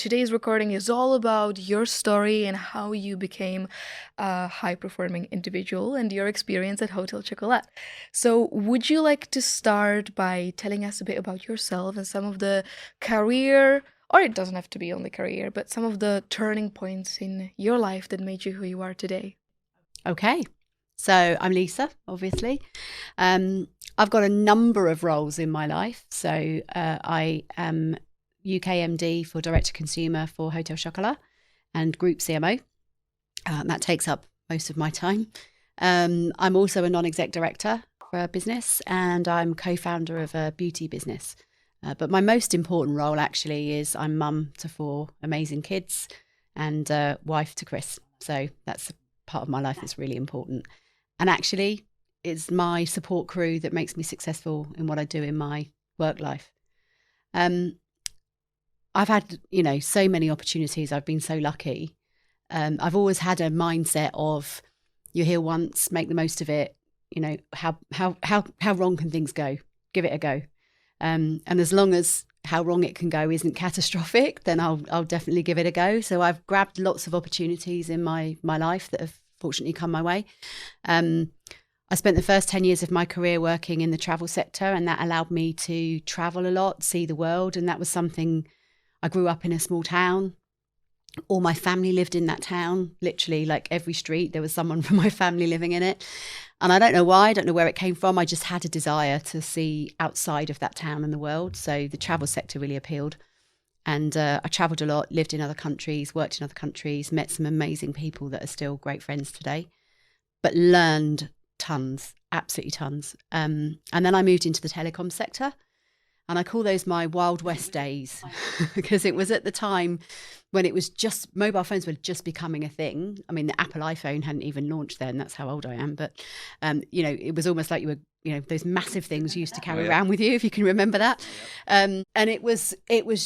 today's recording is all about your story and how you became a high-performing individual and your experience at Hotel Chocolat. So, would you like to start by telling us a bit about yourself and some of the career, or it doesn't have to be only career, but some of the turning points in your life that made you who you are today? Okay, so I'm Lysa, obviously. I've got a number of roles in my life. So I am UK MD for Direct to Consumer for Hotel Chocolat and Group CMO. That takes up most of my time. I'm also a non-exec director for a business, and I'm co-founder of a beauty business. But my most important role actually is I'm mum to 4 amazing kids and wife to Chris. So that's part of my life that's really important. And actually, it's my support crew that makes me successful in what I do in my work life. I've had, so many opportunities. I've been so lucky. I've always had a mindset of you're here once, make the most of it. How wrong can things go? Give it a go. And as long as how wrong it can go isn't catastrophic, then I'll definitely give it a go. So I've grabbed lots of opportunities in my life that have fortunately come my way. I spent the first 10 years of my career working in the travel sector, and that allowed me to travel a lot, see the world. And that was something. I grew up in a small town. All my family lived in that town. Literally, like every street, there was someone from my family living in it. And I don't know why, I don't know where it came from. I just had a desire to see outside of that town and the world. So the travel sector really appealed. And I travelled a lot, lived in other countries, worked in other countries, met some amazing people that are still great friends today, but learned tons, absolutely tons. And then I moved into the telecom sector. And I call those my Wild West days because it was at the time when it was just mobile phones were just becoming a thing. I mean, the Apple iPhone hadn't even launched then. That's how old I am. But, it was almost like you were, those massive things you used to carry around with you, if you can remember that. And it was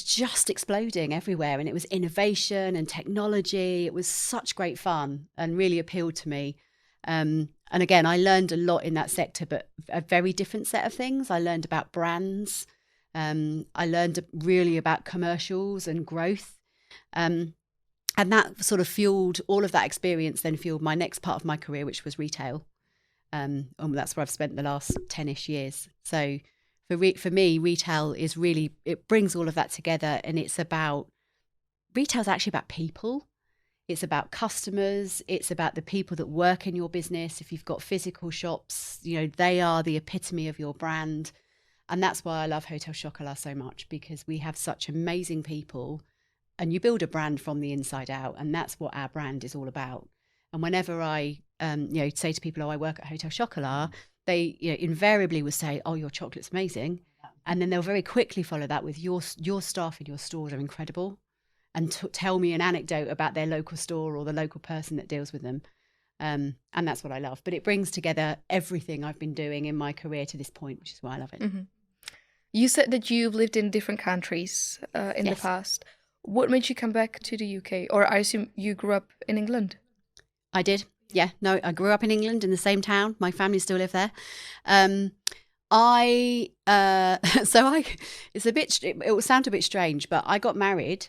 just exploding everywhere. And it was innovation and technology. It was such great fun and really appealed to me. And again, I learned a lot in that sector, but a very different set of things. I learned about brands. I learned really about commercials and growth. And that sort of fueled all of that experience, then fueled my next part of my career, which was retail. And that's where I've spent the last 10-ish years. So for me, retail is really, it brings all of that together. And retail's actually about people. It's about customers. It's about the people that work in your business. If you've got physical shops, they are the epitome of your brand. And that's why I love Hotel Chocolat so much, because we have such amazing people and you build a brand from the inside out. And that's what our brand is all about. And whenever I, say to people, I work at Hotel Chocolat, they invariably will say, oh, your chocolate's amazing. And then they'll very quickly follow that with your staff in your stores are incredible. And tell me an anecdote about their local store or the local person that deals with them. And that's what I love. But it brings together everything I've been doing in my career to this point, which is why I love it. Mm-hmm. You said that you've lived in different countries in the past. What made you come back to the UK? Or I assume you grew up in England? I did. Yeah. No, I grew up in England in the same town. My family still live there. It will sound a bit strange, but I got married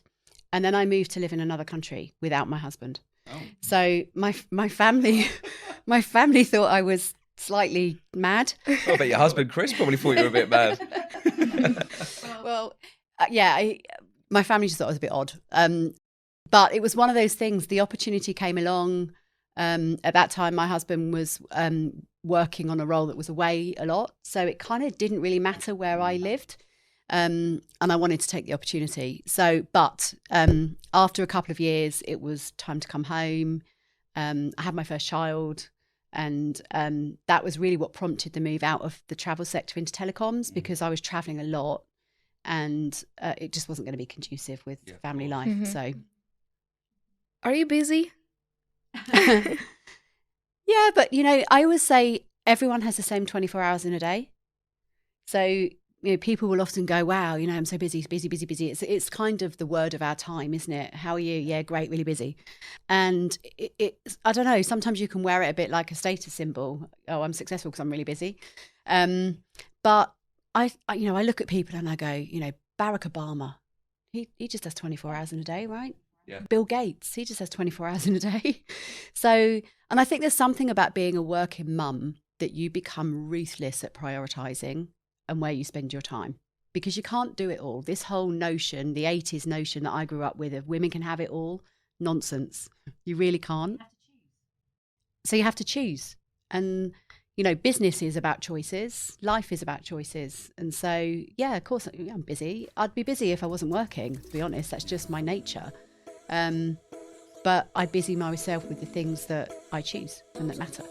and then I moved to live in another country without my husband. Oh. So my family thought I was slightly mad. I bet your husband Chris probably thought you were a bit mad. Well, my family just thought it was a bit odd. But it was one of those things. The opportunity came along. At that time, my husband was working on a role that was away a lot, so it kind of didn't really matter where I lived. And I wanted to take the opportunity. So, but after a couple of years, it was time to come home. I had my first child. And that was really what prompted the move out of the travel sector into telecoms, because I was traveling a lot and it just wasn't going to be conducive with family life. Mm-hmm. So, are you busy? Yeah, but I always say everyone has the same 24 hours in a day. So, people will often go, wow, I'm so busy. It's kind of the word of our time, isn't it? How are you? Yeah, great, really busy. And I don't know, sometimes you can wear it a bit like a status symbol. Oh, I'm successful because I'm really busy. But I look at people and I go, Barack Obama, He just has 24 hours in a day, right? Yeah. Bill Gates, he just has 24 hours in a day. So, and I think there's something about being a working mum that you become ruthless at prioritizing and where you spend your time, because you can't do it all. This whole notion, the 80s notion that I grew up with of women can have it all, nonsense. You really can't. So you have to choose. And, you know, business is about choices. Life is about choices. And so, yeah, of course, I'm busy. I'd be busy if I wasn't working, to be honest. That's just my nature. But I busy myself with the things that I choose and that matter.